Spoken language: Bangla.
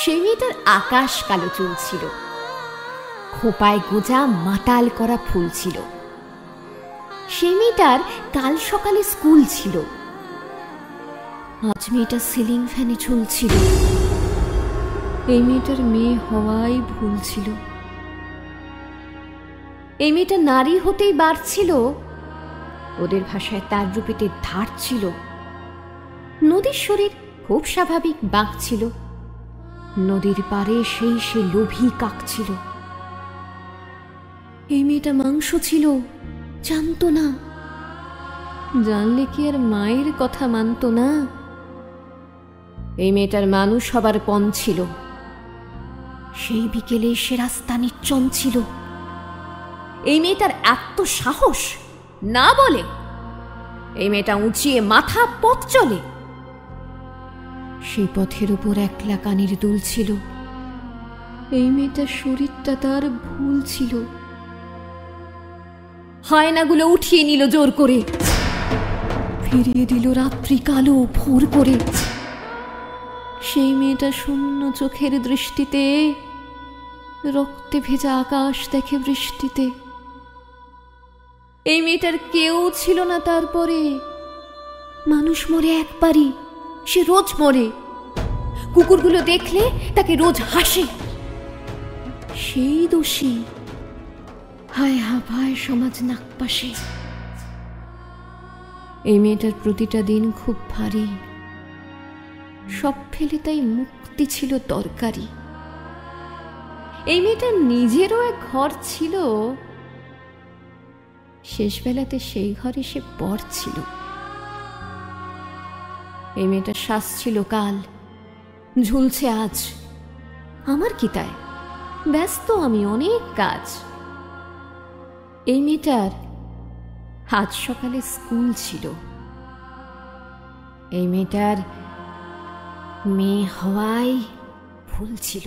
সেই মেয়েটার আকাশ কালো চুল ছিল, খোপায় গোজা মাতাল করা ফুল ছিল। সেই মেয়েটার কাল সকালে স্কুল ছিল, আজ মেয়েটা সিলিং ফ্যানে ঝুলছিল। এই মেয়েটার মেয়ে হওয়াই ভুল ছিল। এই মেয়েটা নারী হতেই বাড়ছিল, ওদের ভাষায় তার রূপেতে ধার ছিল। নদীর শরীর খুব স্বাভাবিক বাঁক ছিল, নদীর পারে সেই সে লোভী কাক ছিল। এই মেয়েটা মাংস ছিল, জানতো না, জানলে কি আর মায়ের কথা মানত না। এই মেয়েটার মানুষ হবার পণ ছিল, সেই বিকেলে সে রাস্তা নির্জন ছিল। এই মেয়েটার এত সাহস না বলে, এই মেয়েটা উঁচিয়ে মাথা পথ চলে। সেই পথের উপর একলা কানের দুল ছিল। এই মেয়েটার শরীরটা তার ভুল ছিল। হায়নাগুলো উঠিয়ে নিল জোর করে, ফিরিয়ে দিল রাত্রি কালো ভোর করে। সেই মেয়েটা শূন্য চোখের দৃষ্টিতে রক্তে ভেজা আকাশ দেখে বৃষ্টিতে। এই মেয়েটার কেউ ছিল না তারপরে। মানুষ মরে একবারই, সে রোজ মরে। কুকুরগুলো দেখলে তাকে রোজ হাসে। সেই দোষী, হায় হায় সমাজ নাকপাশে। এই মেয়েটার প্রতিটা দিন খুব ভারী, সব ফেলে তাই মুক্তি ছিল দরকারি। এই মেয়েটার নিজেরও এক ঘর ছিল, শেষ বেলাতে সেই ঘরে সে পর ছিল। এই মেয়েটার শ্বাস ছিল কাল, ঝুলছে আজ। আমার কি তাই, ব্যস্ত আমি অনেক কাজ। এই মেয়েটার আজ সকালে স্কুল ছিল। এই মেয়েটার মেয়ে হওয়াই ভুল ছিল।